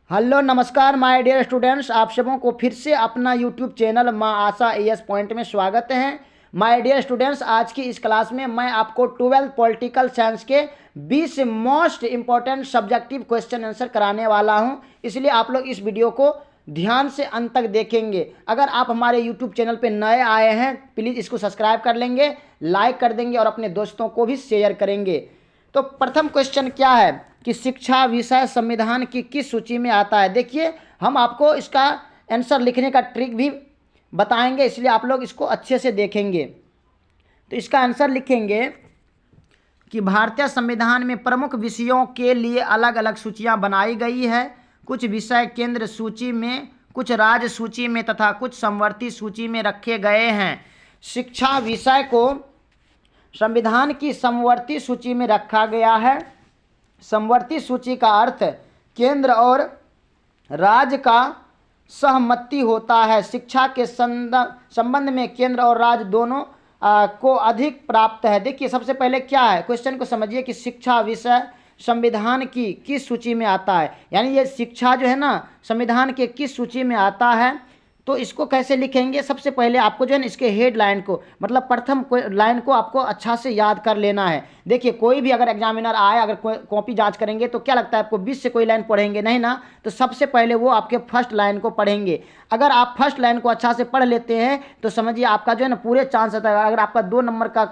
Hello नमस्कार my dear students, आप सबों को फिर से अपना यूट्यूब चैनल माँ आशा एएस पॉइंट में स्वागत है। माय डियर स्टूडेंट्स, आज की इस क्लास में मैं आपको 12th पॉलिटिकल साइंस के 20 most important subjective question answer कराने वाला हूं, इसलिए आप लोग इस वीडियो को ध्यान से अंत तक देखेंगे। अगर आप हमारे यूट्यूब चैनल पर नए आए हैं प्लीज़ इसको सब्सक्राइब कर लेंगे, लाइक कर देंगे और अपने दोस्तों को भी शेयर करेंगे। तो प्रथम क्वेश्चन क्या है कि शिक्षा विषय संविधान की किस सूची में आता है। देखिए, हम आपको इसका आंसर लिखने का ट्रिक भी बताएंगे, इसलिए आप लोग इसको अच्छे से देखेंगे। तो इसका आंसर लिखेंगे कि भारतीय संविधान में प्रमुख विषयों के लिए अलग अलग सूचियां बनाई गई है। कुछ विषय केंद्र सूची में, कुछ राज्य सूची में तथा कुछ समवर्ती सूची में रखे गए हैं। शिक्षा विषय को संविधान की समवर्ती सूची में रखा गया है। समवर्ती सूची का अर्थ केंद्र और राज्य का सहमति होता है। शिक्षा के संबंध में केंद्र और राज्य दोनों को अधिक प्राप्त है। देखिए, सबसे पहले क्या है, क्वेश्चन को समझिए कि शिक्षा विषय संविधान की किस सूची में आता है, यानी ये शिक्षा जो है ना संविधान के किस सूची में आता है। तो इसको कैसे लिखेंगे, सबसे पहले आपको जो है ना इसके हेडलाइन को, मतलब प्रथम लाइन को आपको अच्छा से याद कर लेना है। देखिए, कोई भी अगर एग्जामिनर आए, अगर कॉपी जांच करेंगे तो क्या लगता है आपको 20 से कोई लाइन पढ़ेंगे नहीं ना, तो सबसे पहले वो आपके फर्स्ट लाइन को पढ़ेंगे। अगर आप फर्स्ट लाइन को अच्छा से पढ़ लेते हैं तो समझिए आपका जो है ना पूरे चांस रहता है। अगर आपका 2 नंबर का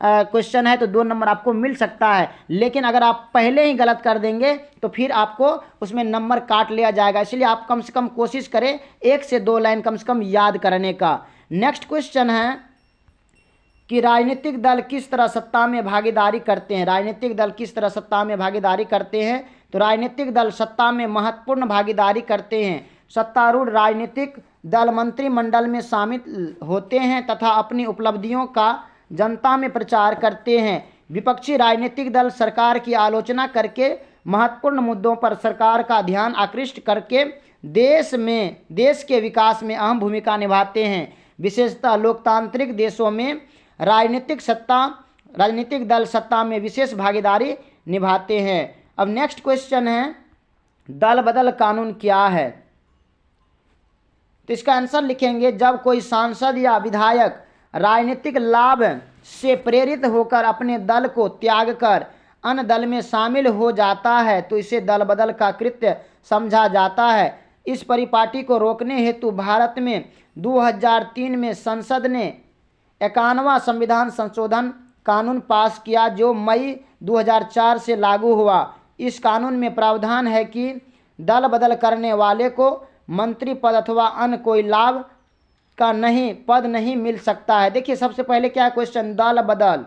क्वेश्चन है तो 2 नंबर आपको मिल सकता है, लेकिन अगर आप पहले ही गलत कर देंगे तो फिर आपको उसमें नंबर काट लिया जाएगा। इसलिए आप कम से कम कोशिश करें 1 से 2 लाइन कम से कम याद करने का। नेक्स्ट क्वेश्चन है कि राजनीतिक दल किस तरह सत्ता में भागीदारी करते हैं। राजनीतिक दल किस तरह सत्ता में भागीदारी करते हैं, तो राजनीतिक दल सत्ता में महत्वपूर्ण भागीदारी करते हैं। सत्तारूढ़ राजनीतिक दल मंत्रिमंडल में शामिल होते हैं तथा अपनी उपलब्धियों का जनता में प्रचार करते हैं। विपक्षी राजनीतिक दल सरकार की आलोचना करके महत्वपूर्ण मुद्दों पर सरकार का ध्यान आकृष्ट करके देश के विकास में अहम भूमिका निभाते हैं। विशेषतः लोकतांत्रिक देशों में राजनीतिक दल सत्ता में विशेष भागीदारी निभाते हैं। अब नेक्स्ट क्वेश्चन है, दल बदल कानून क्या है। तो इसका आंसर लिखेंगे, जब कोई सांसद या विधायक राजनीतिक लाभ से प्रेरित होकर अपने दल को त्याग कर अन्य दल में शामिल हो जाता है तो इसे दल बदल का कृत्य समझा जाता है। इस परिपाटी को रोकने हेतु भारत में 2003 में संसद ने 51वां संविधान संशोधन कानून पास किया, जो मई 2004 से लागू हुआ। इस कानून में प्रावधान है कि दल बदल करने वाले को मंत्री पद अथवा अन्य कोई लाभ का पद नहीं मिल सकता है। देखिए, सबसे पहले क्या है क्वेश्चन, दल बदल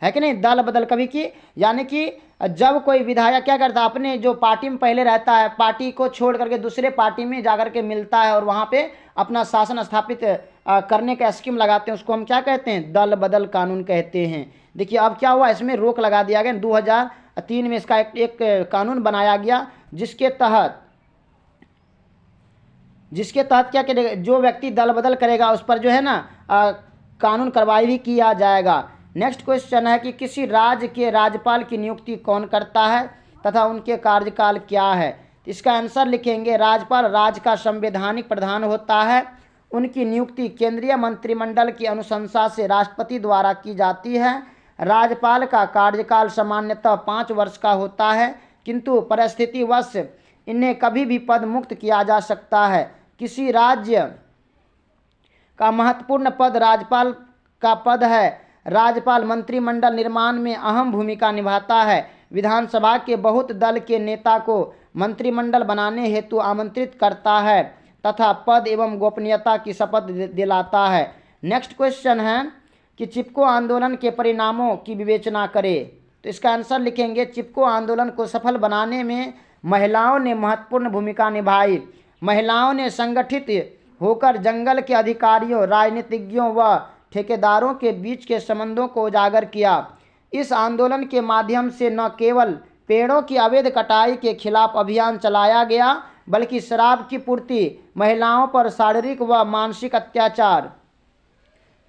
है कि नहीं, दल बदल कभी की, यानी कि जब कोई विधायक क्या करता है, अपने जो पार्टी में पहले रहता है पार्टी को छोड़ करके दूसरे पार्टी में जाकर के मिलता है और वहाँ पे अपना शासन स्थापित करने का स्कीम लगाते हैं, उसको हम क्या कहते हैं, दल बदल कानून कहते हैं। देखिए, अब क्या हुआ, इसमें रोक लगा दिया गया। 2003 में इसका एक कानून बनाया गया जिसके तहत क्या करेगा, जो व्यक्ति दल बदल करेगा उस पर जो है ना कानून कार्रवाई भी किया जाएगा। नेक्स्ट क्वेश्चन है कि किसी राज्य के राज्यपाल की नियुक्ति कौन करता है तथा उनके कार्यकाल क्या है। इसका आंसर लिखेंगे, राज्यपाल राज्य का संवैधानिक प्रधान होता है। उनकी नियुक्ति केंद्रीय मंत्रिमंडल की अनुशंसा से राष्ट्रपति द्वारा की जाती है। राज्यपाल का कार्यकाल सामान्यतः 5 वर्ष का होता है, किंतु परिस्थितिवश इन्हें कभी भी पद मुक्त किया जा सकता है। किसी राज्य का महत्वपूर्ण पद राज्यपाल का पद है। राज्यपाल मंत्रिमंडल निर्माण में अहम भूमिका निभाता है। विधानसभा के बहुत दल के नेता को मंत्रिमंडल बनाने हेतु आमंत्रित करता है तथा पद एवं गोपनीयता की शपथ दिलाता है। नेक्स्ट क्वेश्चन है कि चिपको आंदोलन के परिणामों की विवेचना करें। तो इसका आंसर लिखेंगे, चिपको आंदोलन को सफल बनाने में महिलाओं ने महत्वपूर्ण भूमिका निभाई। महिलाओं ने संगठित होकर जंगल के अधिकारियों, राजनीतिज्ञों व ठेकेदारों के बीच के संबंधों को उजागर किया। इस आंदोलन के माध्यम से न केवल पेड़ों की अवैध कटाई के खिलाफ अभियान चलाया गया, बल्कि शराब की पूर्ति, महिलाओं पर शारीरिक व मानसिक अत्याचार,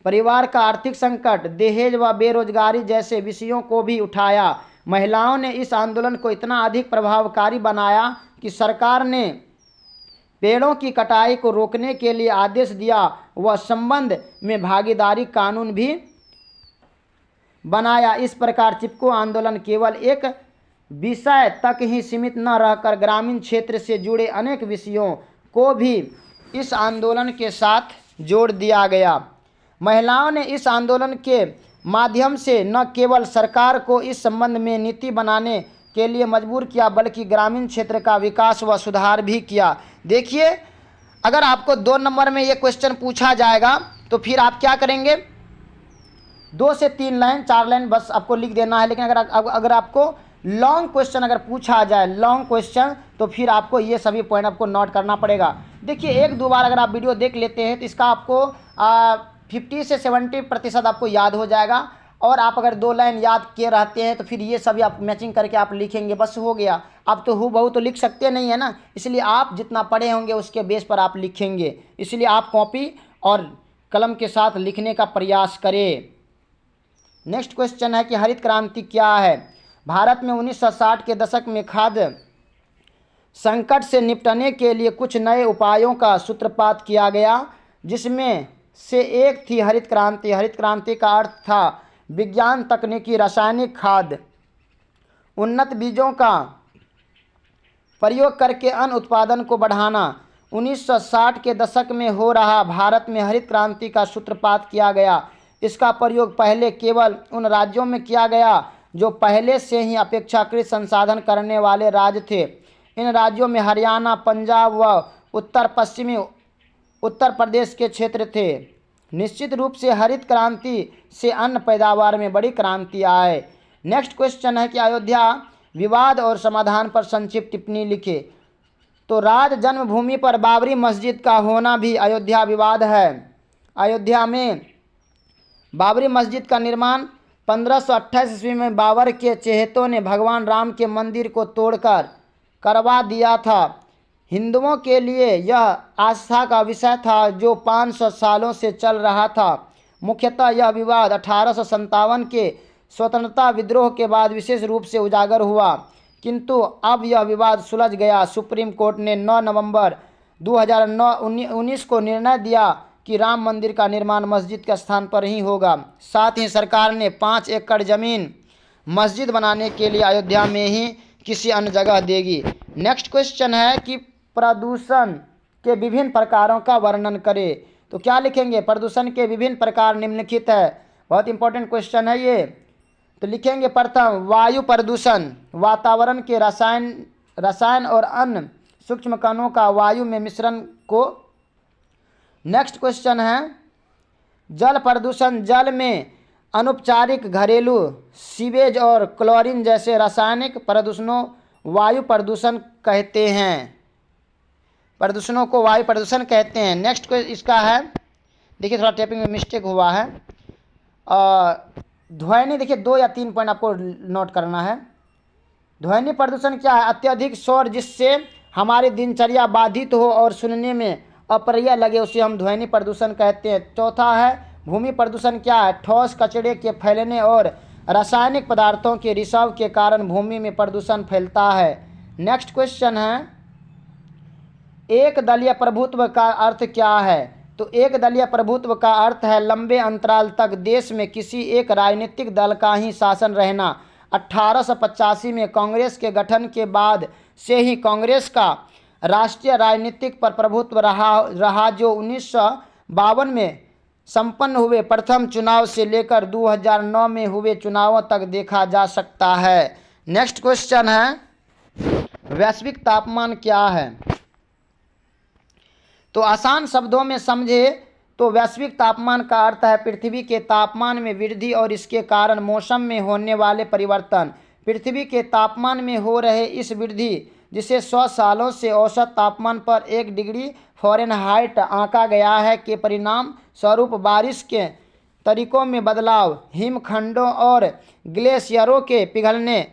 परिवार का आर्थिक संकट, दहेज व बेरोजगारी जैसे विषयों को भी उठाया। महिलाओं ने इस आंदोलन को इतना अधिक प्रभावकारी बनाया कि सरकार ने पेड़ों की कटाई को रोकने के लिए आदेश दिया व संबंध में भागीदारी कानून भी बनाया। इस प्रकार चिपको आंदोलन केवल एक विषय तक ही सीमित न रहकर ग्रामीण क्षेत्र से जुड़े अनेक विषयों को भी इस आंदोलन के साथ जोड़ दिया गया। महिलाओं ने इस आंदोलन के माध्यम से न केवल सरकार को इस संबंध में नीति बनाने के लिए मजबूर किया बल्कि ग्रामीण क्षेत्र का विकास व सुधार भी किया। देखिए, अगर आपको 2 नंबर में ये क्वेश्चन पूछा जाएगा तो फिर आप क्या करेंगे, 2 से 3 लाइन 4 लाइन बस आपको लिख देना है। लेकिन अगर आपको लॉन्ग क्वेश्चन अगर पूछा जाए, लॉन्ग क्वेश्चन, तो फिर आपको ये सभी पॉइंट आपको नोट करना पड़ेगा। देखिए, 1-2 बार अगर आप वीडियो देख लेते हैं तो इसका आपको 50 से 70% आपको याद हो जाएगा। और आप अगर 2 लाइन याद किए रहते हैं तो फिर ये सभी आप मैचिंग करके आप लिखेंगे, बस हो गया। आप तो हूबहू तो लिख सकते नहीं है ना, इसलिए आप जितना पढ़े होंगे उसके बेस पर आप लिखेंगे। इसलिए आप कॉपी और कलम के साथ लिखने का प्रयास करें। नेक्स्ट क्वेश्चन है कि हरित क्रांति क्या है। भारत में 1960 के दशक में खाद्य संकट से निपटने के लिए कुछ नए उपायों का सूत्रपात किया गया, जिसमें से एक थी हरित क्रांति। हरित क्रांति का अर्थ था विज्ञान, तकनीकी, रासायनिक खाद, उन्नत बीजों का प्रयोग करके अन्न उत्पादन को बढ़ाना। 1960 के दशक में हो रहा भारत में हरित क्रांति का सूत्रपात किया गया। इसका प्रयोग पहले केवल उन राज्यों में किया गया जो पहले से ही अपेक्षाकृत संसाधन करने वाले राज्य थे। इन राज्यों में हरियाणा, पंजाब व उत्तर पश्चिमी उत्तर प्रदेश के क्षेत्र थे। निश्चित रूप से हरित क्रांति से अन्न पैदावार में बड़ी क्रांति आए। नेक्स्ट क्वेश्चन है कि अयोध्या विवाद और समाधान पर संक्षिप्त टिप्पणी लिखे। तो राज जन्मभूमि पर बाबरी मस्जिद का होना भी अयोध्या विवाद है। अयोध्या में बाबरी मस्जिद का निर्माण 1528 ईस्वी में बाबर के चहेतों ने भगवान राम के मंदिर को तोड़कर करवा दिया था। हिंदुओं के लिए यह आस्था का विषय था जो 500 सालों से चल रहा था। मुख्यतः यह विवाद 1857 के स्वतंत्रता विद्रोह के बाद विशेष रूप से उजागर हुआ, किंतु अब यह विवाद सुलझ गया। सुप्रीम कोर्ट ने 9 नवंबर 2019 को निर्णय दिया कि राम मंदिर का निर्माण मस्जिद के स्थान पर ही होगा। साथ ही सरकार ने 5 एकड़ जमीन मस्जिद बनाने के लिए अयोध्या में ही किसी अन्य जगह देगी। नेक्स्ट क्वेश्चन है कि प्रदूषण के विभिन्न प्रकारों का वर्णन करें। तो क्या लिखेंगे, प्रदूषण के विभिन्न प्रकार निम्नलिखित है। बहुत इंपॉर्टेंट क्वेश्चन है ये। तो लिखेंगे प्रथम वायु प्रदूषण, वातावरण के रसायन और अन्य सूक्ष्म कणों का वायु में मिश्रण को। नेक्स्ट क्वेश्चन है जल प्रदूषण, जल में अनौपचारिक घरेलू सीवेज और क्लोरीन जैसे रासायनिक प्रदूषणों वायु प्रदूषण कहते हैं। प्रदूषणों को वायु प्रदूषण कहते हैं। नेक्स्ट इसका है, देखिए थोड़ा टाइपिंग में मिस्टेक हुआ है। ध्वनि, देखिए 2 या 3 पॉइंट आपको नोट करना है। ध्वनि प्रदूषण क्या है, अत्यधिक शोर जिससे हमारी दिनचर्या बाधित हो और सुनने में अप्रिय लगे उसे हम ध्वनि प्रदूषण कहते हैं। चौथा है भूमि प्रदूषण क्या है, ठोस कचरे के फैलने और रासायनिक पदार्थों के रिसाव के कारण भूमि में प्रदूषण फैलता है। नेक्स्ट क्वेश्चन है एक दलीय प्रभुत्व का अर्थ क्या है। तो एक दलीय प्रभुत्व का अर्थ है लंबे अंतराल तक देश में किसी एक राजनीतिक दल का ही शासन रहना। 1885 में कांग्रेस के गठन के बाद से ही कांग्रेस का राष्ट्रीय राजनीतिक पर प्रभुत्व रहा जो 1952 में संपन्न हुए प्रथम चुनाव से लेकर 2009 में हुए चुनावों तक देखा जा सकता है। नेक्स्ट क्वेश्चन है वैश्विक तापमान क्या है। तो आसान शब्दों में समझे तो वैश्विक तापमान का अर्थ है पृथ्वी के तापमान में वृद्धि और इसके कारण मौसम में होने वाले परिवर्तन। पृथ्वी के तापमान में हो रहे इस वृद्धि जिसे 100 सालों से औसत तापमान पर 1 डिग्री फ़ारेनहाइट आंका गया है के परिणाम स्वरूप बारिश के तरीकों में बदलाव, हिमखंडों और ग्लेशियरों के पिघलने,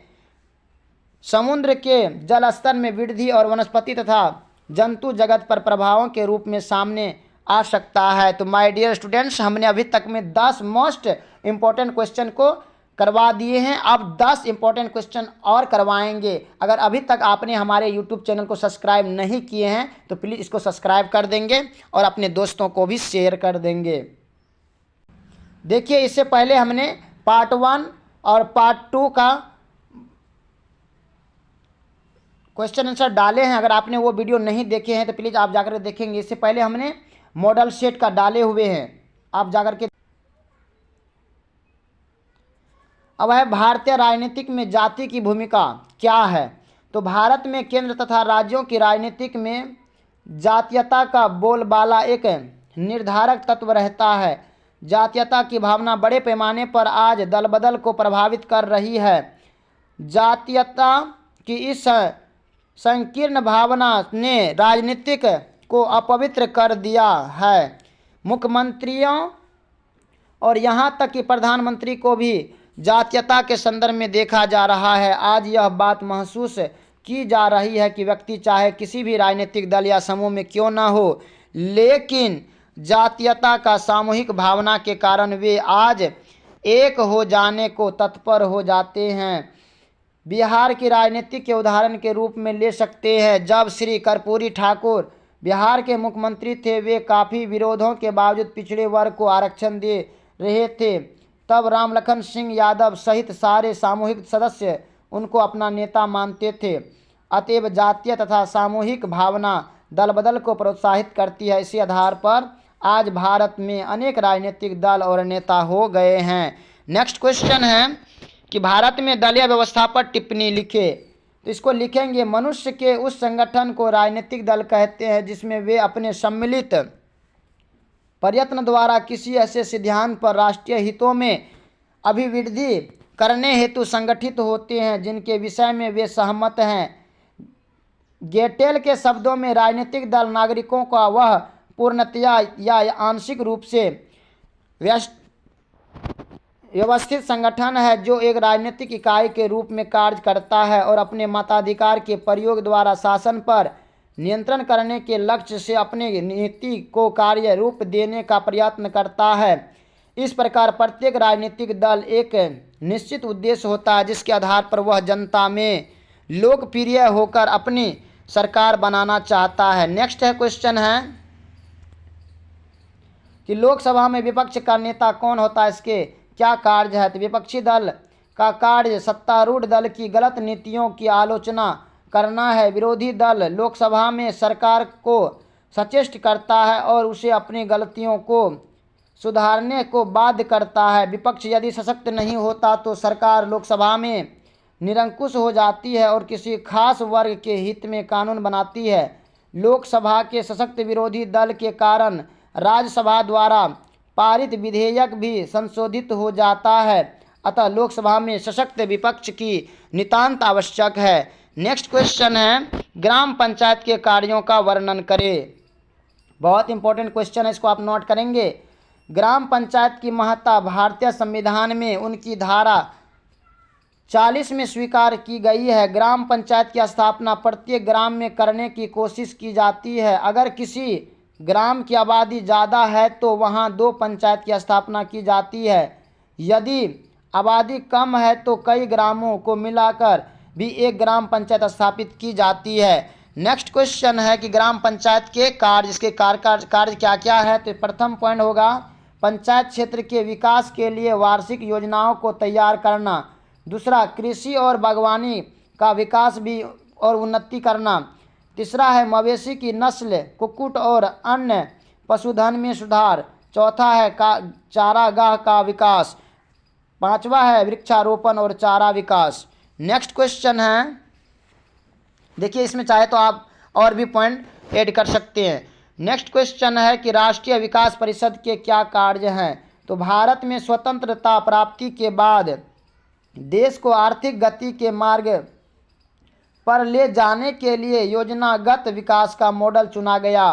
समुद्र के जलस्तर में वृद्धि और वनस्पति तथा जंतु जगत पर प्रभावों के रूप में सामने आ सकता है। तो माय डियर स्टूडेंट्स, हमने अभी तक में 10 मोस्ट इम्पॉर्टेंट क्वेश्चन को करवा दिए हैं। अब 10 इंपॉर्टेंट क्वेश्चन और करवाएंगे। अगर अभी तक आपने हमारे यूट्यूब चैनल को सब्सक्राइब नहीं किए हैं तो प्लीज़ इसको सब्सक्राइब कर देंगे और अपने दोस्तों को भी शेयर कर देंगे। देखिए, इससे पहले हमने पार्ट 1 और पार्ट 2 का क्वेश्चन आंसर डाले हैं। अगर आपने वो वीडियो नहीं देखे हैं तो प्लीज़ आप जाकर देखेंगे। इससे पहले हमने मॉडल सेट का डाले हुए हैं, आप जाकर के। अब है भारतीय राजनीतिक में जाति की भूमिका क्या है। तो भारत में केंद्र तथा राज्यों की राजनीतिक में जातीयता का बोलबाला एक निर्धारक तत्व रहता है। जातीयता की भावना बड़े पैमाने पर आज दल बदल को प्रभावित कर रही है। जातीयता की इस संकीर्ण भावना ने राजनीतिक को अपवित्र कर दिया है। मुख्यमंत्रियों और यहाँ तक कि प्रधानमंत्री को भी जातीयता के संदर्भ में देखा जा रहा है। आज यह बात महसूस की जा रही है कि व्यक्ति चाहे किसी भी राजनीतिक दल या समूह में क्यों न हो, लेकिन जातीयता का सामूहिक भावना के कारण वे आज एक हो जाने को तत्पर हो जाते हैं। बिहार की राजनीति के उदाहरण के रूप में ले सकते हैं। जब श्री कर्पूरी ठाकुर बिहार के मुख्यमंत्री थे, वे काफ़ी विरोधों के बावजूद पिछड़े वर्ग को आरक्षण दे रहे थे। तब रामलखन सिंह यादव सहित सारे सामूहिक सदस्य उनको अपना नेता मानते थे। अतएव जातीय तथा सामूहिक भावना दल बदल को प्रोत्साहित करती है। इसी आधार पर आज भारत में अनेक राजनीतिक दल और नेता हो गए हैं। नेक्स्ट क्वेश्चन है कि भारत में दलीय व्यवस्था पर टिप्पणी लिखे। तो इसको लिखेंगे, मनुष्य के उस संगठन को राजनीतिक दल कहते हैं जिसमें वे अपने सम्मिलित प्रयत्न द्वारा किसी ऐसे सिद्धांत पर राष्ट्रीय हितों में अभिवृद्धि करने हेतु संगठित होते हैं जिनके विषय में वे सहमत हैं। गेटेल के शब्दों में राजनीतिक दल नागरिकों का वह पूर्णतया या आंशिक रूप से व्यवस्थित संगठन है जो एक राजनीतिक इकाई के रूप में कार्य करता है और अपने मताधिकार के प्रयोग द्वारा शासन पर नियंत्रण करने के लक्ष्य से अपने नीति को कार्य रूप देने का प्रयत्न करता है। इस प्रकार प्रत्येक राजनीतिक दल एक निश्चित उद्देश्य होता है जिसके आधार पर वह जनता में लोकप्रिय होकर अपनी सरकार बनाना चाहता है। नेक्स्ट है क्वेश्चन है कि लोकसभा में विपक्ष का नेता कौन होता है, इसके क्या कार्य है। तो विपक्षी दल का कार्य सत्तारूढ़ दल की गलत नीतियों की आलोचना करना है। विरोधी दल लोकसभा में सरकार को सचेष्ट करता है और उसे अपनी गलतियों को सुधारने को बाध्य करता है। विपक्ष यदि सशक्त नहीं होता तो सरकार लोकसभा में निरंकुश हो जाती है और किसी खास वर्ग के हित में कानून बनाती है। लोकसभा के सशक्त विरोधी दल के कारण राज्यसभा द्वारा पारित विधेयक भी संशोधित हो जाता है। अतः लोकसभा में सशक्त विपक्ष की नितांत आवश्यक है। नेक्स्ट क्वेश्चन है, ग्राम पंचायत के कार्यों का वर्णन करें। बहुत इंपॉर्टेंट क्वेश्चन है, इसको आप नोट करेंगे। ग्राम पंचायत की महत्ता भारतीय संविधान में उनकी धारा 40 में स्वीकार की गई है। ग्राम पंचायत की स्थापना प्रत्येक ग्राम में करने की कोशिश की जाती है। अगर किसी ग्राम की आबादी ज़्यादा है तो वहाँ 2 पंचायत की स्थापना की जाती है। यदि आबादी कम है तो कई ग्रामों को मिलाकर भी एक ग्राम पंचायत स्थापित की जाती है। नेक्स्ट क्वेश्चन है कि ग्राम पंचायत के कार्य, इसके कार्य क्या क्या है। तो प्रथम पॉइंट होगा पंचायत क्षेत्र के विकास के लिए वार्षिक योजनाओं को तैयार करना। दूसरा, कृषि और बागवानी का विकास भी और उन्नति करना। तीसरा है मवेशी की नस्ल, कुक्कुट और अन्य पशुधन में सुधार। चौथा है चारागाह का विकास। पांचवा है वृक्षारोपण और चारा विकास। नेक्स्ट क्वेश्चन है, देखिए इसमें चाहे तो आप और भी पॉइंट ऐड कर सकते हैं। नेक्स्ट क्वेश्चन है कि राष्ट्रीय विकास परिषद के क्या कार्य हैं। तो भारत में स्वतंत्रता प्राप्ति के बाद देश को आर्थिक गति के मार्ग पर ले जाने के लिए योजनागत विकास का मॉडल चुना गया।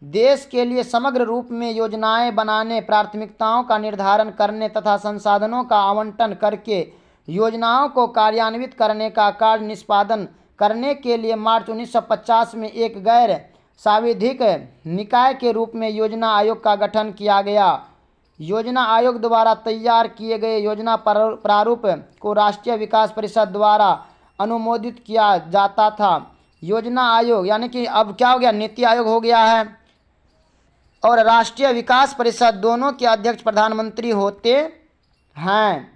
देश के लिए समग्र रूप में योजनाएं बनाने, प्राथमिकताओं का निर्धारण करने तथा संसाधनों का आवंटन करके योजनाओं को कार्यान्वित करने का कार्य निष्पादन करने के लिए मार्च 1950 में एक गैर सांविधिक निकाय के रूप में योजना आयोग का गठन किया गया। योजना आयोग द्वारा तैयार किए गए योजना प्रारूप को राष्ट्रीय विकास परिषद द्वारा अनुमोदित किया जाता था। योजना आयोग यानी कि अब क्या हो गया, नीति आयोग हो गया है, और राष्ट्रीय विकास परिषद दोनों के अध्यक्ष प्रधानमंत्री होते हैं।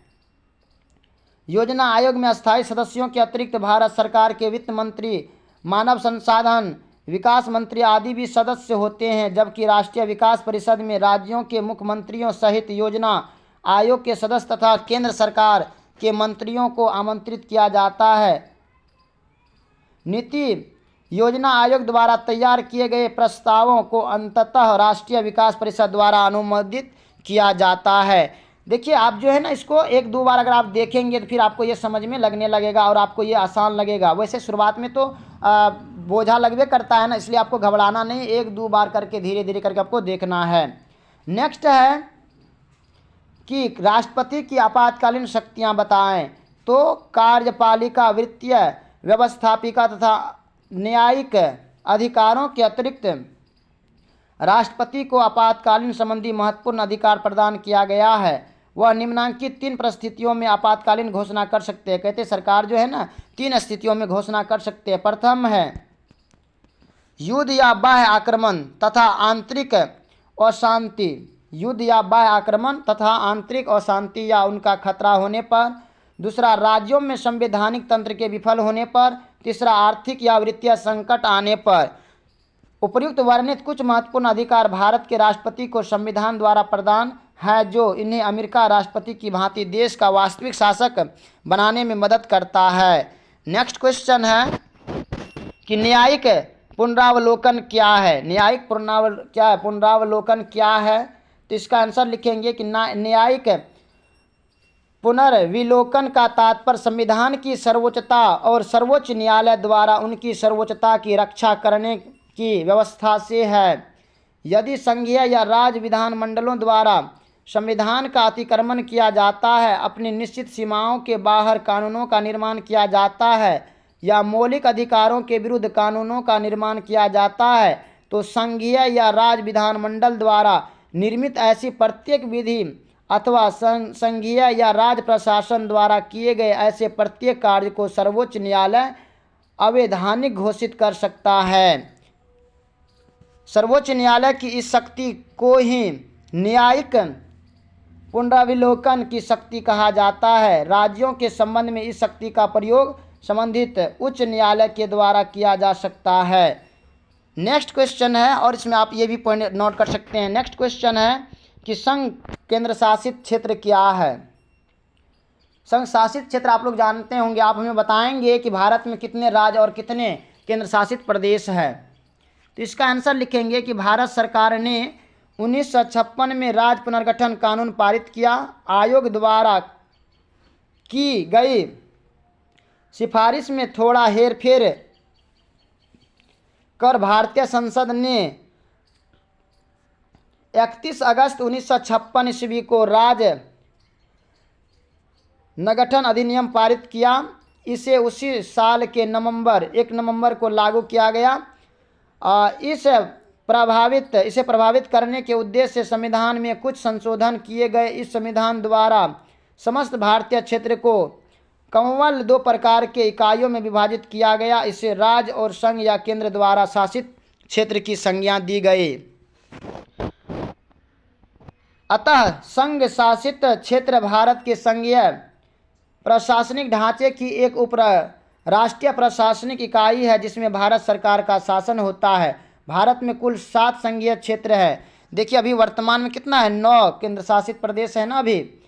योजना आयोग में अस्थायी सदस्यों के अतिरिक्त भारत सरकार के वित्त मंत्री, मानव संसाधन विकास मंत्री आदि भी सदस्य होते हैं, जबकि राष्ट्रीय विकास परिषद में राज्यों के मुख्यमंत्रियों सहित योजना आयोग के सदस्य तथा केंद्र सरकार के मंत्रियों को आमंत्रित किया जाता है। नीति योजना आयोग द्वारा तैयार किए गए प्रस्तावों को अंततः राष्ट्रीय विकास परिषद द्वारा अनुमोदित किया जाता है। देखिए आप जो है ना, इसको एक दो बार अगर आप देखेंगे तो फिर आपको ये समझ में लगने लगेगा और आपको ये आसान लगेगा। वैसे शुरुआत में तो बोझा लगवे करता है ना, इसलिए आपको घबराना नहीं, एक दो बार करके धीरे धीरे करके आपको देखना है। नेक्स्ट है कि राष्ट्रपति की आपातकालीन शक्तियां बताएं। तो कार्यपालिका, वित्तीय, व्यवस्थापिका तथा न्यायिक अधिकारों के अतिरिक्त राष्ट्रपति को आपातकालीन संबंधी महत्वपूर्ण अधिकार प्रदान किया गया है। वह निम्नांकित 3 परिस्थितियों में आपातकालीन घोषणा कर सकते हैं। कहते सरकार जो है ना 3 स्थितियों में घोषणा कर सकते हैं। प्रथम है युद्ध या बाह्य आक्रमण तथा आंतरिक अशांति, युद्ध या बाह्य आक्रमण तथा आंतरिक अशांति या उनका खतरा होने पर। दूसरा, राज्यों में संवैधानिक तंत्र के विफल होने पर। तीसरा, आर्थिक या वित्तीय संकट आने पर। उपर्युक्त वर्णित कुछ महत्वपूर्ण अधिकार भारत के राष्ट्रपति को संविधान द्वारा प्रदान है, जो इन्हें अमेरिका राष्ट्रपति की भांति देश का वास्तविक शासक बनाने में मदद करता है। नेक्स्ट क्वेश्चन है कि न्यायिक पुनरावलोकन क्या है। न्यायिक पुनरावलोकन क्या है? तो इसका आंसर लिखेंगे कि न्यायिक पुनर्विलोकन का तात्पर्य संविधान की सर्वोच्चता और सर्वोच्च न्यायालय द्वारा उनकी सर्वोच्चता की रक्षा करने की व्यवस्था से है। यदि संघीय या राज्य विधानमंडलों द्वारा संविधान का अतिक्रमण किया जाता है, अपनी निश्चित सीमाओं के बाहर कानूनों का निर्माण किया जाता है या मौलिक अधिकारों के विरुद्ध कानूनों का निर्माण किया जाता है, तो संघीय या राज्य विधानमंडल द्वारा निर्मित ऐसी प्रत्येक विधि अथवा संघीय या राज्य प्रशासन द्वारा किए गए ऐसे प्रत्येक कार्य को सर्वोच्च न्यायालय अवैधानिक घोषित कर सकता है। सर्वोच्च न्यायालय की इस शक्ति को ही न्यायिक पुनरावलोकन की शक्ति कहा जाता है। राज्यों के संबंध में इस शक्ति का प्रयोग संबंधित उच्च न्यायालय के द्वारा किया जा सकता है। नेक्स्ट क्वेश्चन है, और इसमें आप ये भी पॉइंट नोट कर सकते हैं। नेक्स्ट क्वेश्चन है कि संघ केंद्र शासित क्षेत्र क्या है। संघ शासित क्षेत्र आप लोग जानते होंगे। आप हमें बताएंगे कि भारत में कितने राज्य और कितने केंद्र शासित प्रदेश है। तो इसका आंसर लिखेंगे कि भारत सरकार ने 1956 में राज्य पुनर्गठन कानून पारित किया। आयोग द्वारा की गई सिफारिश में थोड़ा हेरफेर कर भारतीय संसद ने 31 अगस्त 1956 ईस्वी को राज्य नगठन अधिनियम पारित किया। इसे उसी साल के 1 नवंबर को लागू किया गया। इसे प्रभावित करने के उद्देश्य से संविधान में कुछ संशोधन किए गए। इस संविधान द्वारा समस्त भारतीय क्षेत्र को कॉमनवेल्थ 2 प्रकार के इकाइयों में विभाजित किया गया। इसे राज्य और संघ या केंद्र द्वारा शासित क्षेत्र की संज्ञा दी गई। अतः संघ शासित क्षेत्र भारत के संघीय प्रशासनिक ढांचे की एक उप राष्ट्रीय प्रशासनिक इकाई है, जिसमें भारत सरकार का शासन होता है। भारत में कुल 7 संघीय क्षेत्र है। देखिए अभी वर्तमान में कितना है, 9 केंद्र शासित प्रदेश है ना अभी।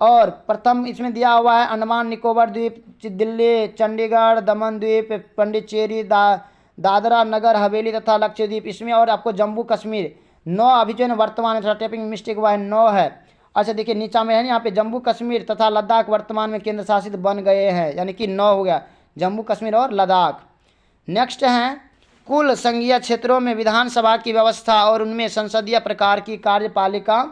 और प्रथम इसमें दिया हुआ है अंडमान निकोबार द्वीप, दिल्ली, चंडीगढ़, दमन द्वीप, पंडिचेरी, दादरा नगर हवेली तथा लक्षद्वीप। इसमें और आपको जम्मू कश्मीर 9 अभी जो है वर्तमान में, टाइपिंग मिस्टेक हुआ है, 9 है। अच्छा देखिए नीचा में है ना यहाँ पे जम्मू कश्मीर तथा लद्दाख वर्तमान में केंद्र शासित बन गए हैं, यानी कि 9 हो गया जम्मू कश्मीर और लद्दाख। नेक्स्ट हैं कुल संघीय क्षेत्रों में विधानसभा की व्यवस्था और उनमें संसदीय प्रकार की कार्यपालिका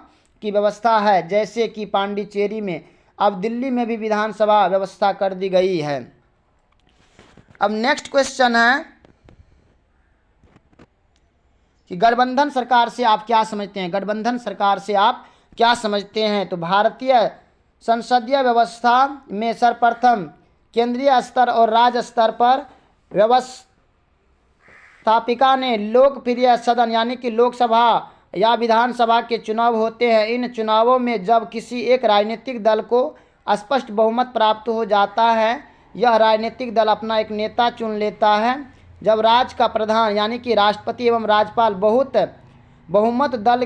की व्यवस्था है, जैसे कि पांडिचेरी में। अब दिल्ली में भी विधानसभा व्यवस्था कर दी गई है। अब नेक्स्ट क्वेश्चन है कि गठबंधन सरकार से आप क्या समझते हैं। गठबंधन सरकार से आप क्या समझते हैं? तो भारतीय संसदीय व्यवस्था में सर्वप्रथम केंद्रीय स्तर और राज्य स्तर पर व्यवस्थापिका ने लोकप्रिय सदन यानी कि लोकसभा या विधानसभा के चुनाव होते हैं। इन चुनावों में जब किसी एक राजनीतिक दल को स्पष्ट बहुमत प्राप्त हो जाता है, यह राजनीतिक दल अपना एक नेता चुन लेता है। जब राज्य का प्रधान यानी कि राष्ट्रपति एवं राज्यपाल बहुमत दल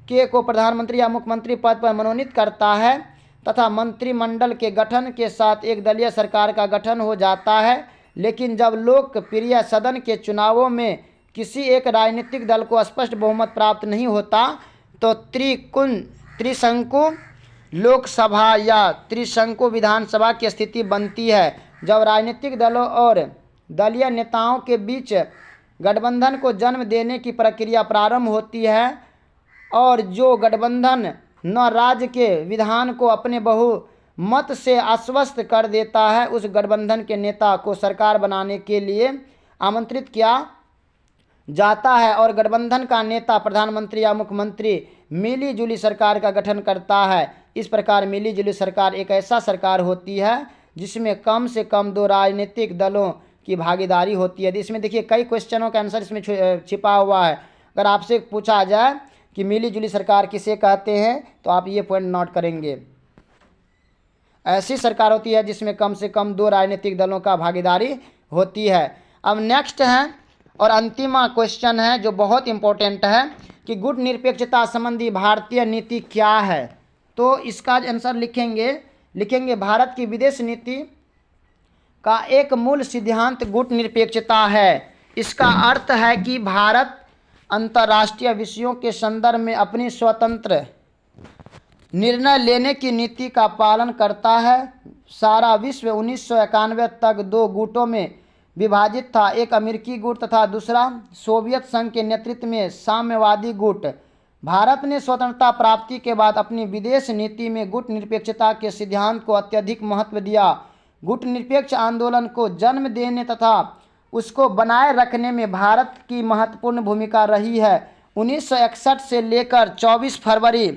के को प्रधानमंत्री या मुख्यमंत्री पद पर मनोनीत करता है तथा मंत्रिमंडल के गठन के साथ एक दलीय सरकार का गठन हो जाता है। लेकिन जब लोकप्रिय सदन के चुनावों में किसी एक राजनीतिक दल को स्पष्ट बहुमत प्राप्त नहीं होता तो त्रिशंकु लोकसभा या त्रिशंकु विधानसभा की स्थिति बनती है। जब राजनीतिक दलों और दलीय नेताओं के बीच गठबंधन को जन्म देने की प्रक्रिया प्रारंभ होती है और जो गठबंधन न राज्य के विधान को अपने बहुमत से आश्वस्त कर देता है, उस गठबंधन के नेता को सरकार बनाने के लिए आमंत्रित किया जाता है और गठबंधन का नेता प्रधानमंत्री या मुख्यमंत्री मिली जुली सरकार का गठन करता है। इस प्रकार मिली जुली सरकार एक ऐसा सरकार होती है जिसमें कम से कम दो राजनीतिक दलों की भागीदारी होती है। इसमें देखिए कई क्वेश्चनों का आंसर इसमें छिपा हुआ है। अगर आपसे पूछा जाए कि मिली जुली सरकार किसे कहते हैं तो आप ये पॉइंट नोट करेंगे। ऐसी सरकार होती है जिसमें कम से कम दो राजनीतिक दलों का भागीदारी होती है। अब नेक्स्ट है और अंतिम क्वेश्चन है जो बहुत इंपॉर्टेंट है कि गुट निरपेक्षता संबंधी भारतीय नीति क्या है। तो इसका आंसर लिखेंगे भारत की विदेश नीति का एक मूल सिद्धांत गुट निरपेक्षता है। इसका अर्थ है कि भारत अंतर्राष्ट्रीय विषयों के संदर्भ में अपनी स्वतंत्र निर्णय लेने की नीति का पालन करता है। सारा विश्व 1991 तक दो गुटों में विभाजित था, एक अमेरिकी गुट तथा दूसरा सोवियत संघ के नेतृत्व में साम्यवादी गुट। भारत ने स्वतंत्रता प्राप्ति के बाद अपनी विदेश नीति में गुट निरपेक्षता के सिद्धांत को अत्यधिक महत्व दिया। गुट निरपेक्ष आंदोलन को जन्म देने तथा उसको बनाए रखने में भारत की महत्वपूर्ण भूमिका रही है। 1961 से लेकर 24 फरवरी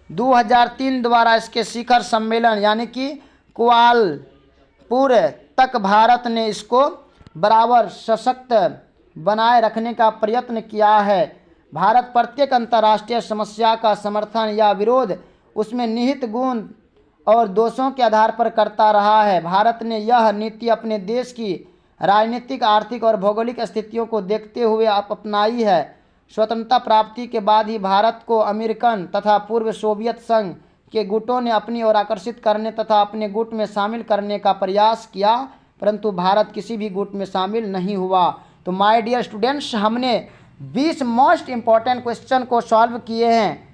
2003 द्वारा इसके शिखर सम्मेलन यानी कि कुआलालंपुर तक भारत ने इसको बराबर सशक्त बनाए रखने का प्रयत्न किया है। भारत प्रत्येक अंतर्राष्ट्रीय समस्या का समर्थन या विरोध उसमें निहित गुण और दोषों के आधार पर करता रहा है। भारत ने यह नीति अपने देश की राजनीतिक, आर्थिक और भौगोलिक स्थितियों को देखते हुए अपनाई है। स्वतंत्रता प्राप्ति के बाद ही भारत को अमेरिकन तथा पूर्व सोवियत संघ के गुटों ने अपनी ओर आकर्षित करने तथा अपने गुट में शामिल करने का प्रयास किया, परंतु भारत किसी भी गुट में शामिल नहीं हुआ। तो माय डियर स्टूडेंट्स, हमने 20 मोस्ट इम्पॉर्टेंट क्वेश्चन को सॉल्व किए हैं।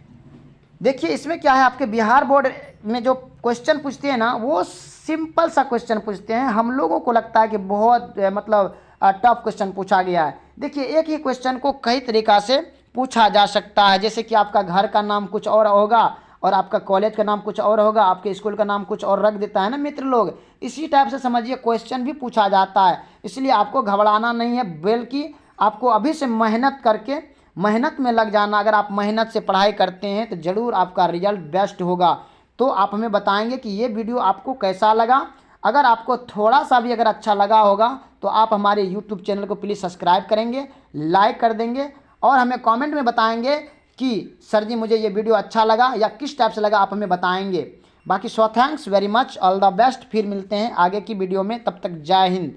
देखिए इसमें क्या है, आपके बिहार बोर्ड में जो क्वेश्चन पूछते हैं ना वो सिंपल सा क्वेश्चन पूछते हैं। हम लोगों को लगता है कि बहुत टफ क्वेश्चन पूछा गया है। देखिए एक ही क्वेश्चन को कई तरीक़ा से पूछा जा सकता है। जैसे कि आपका घर का नाम कुछ और होगा और आपका कॉलेज का नाम कुछ और होगा, आपके स्कूल का नाम कुछ और रख देता है ना मित्र लोग। इसी टाइप से समझिए क्वेश्चन भी पूछा जाता है। इसलिए आपको घबराना नहीं है, बल्कि आपको अभी से मेहनत करके मेहनत में लग जाना। अगर आप मेहनत से पढ़ाई करते हैं तो ज़रूर आपका रिजल्ट बेस्ट होगा। तो आप हमें बताएंगे कि ये वीडियो आपको कैसा लगा। अगर आपको थोड़ा सा भी अगर अच्छा लगा होगा तो आप हमारे YouTube चैनल को प्लीज़ सब्सक्राइब करेंगे, लाइक कर देंगे और हमें कमेंट में बताएंगे कि सर जी मुझे ये वीडियो अच्छा लगा या किस टाइप से लगा, आप हमें बताएंगे। बाकी thanks very much, all the best. फिर मिलते हैं आगे की वीडियो में, तब तक जय हिंद।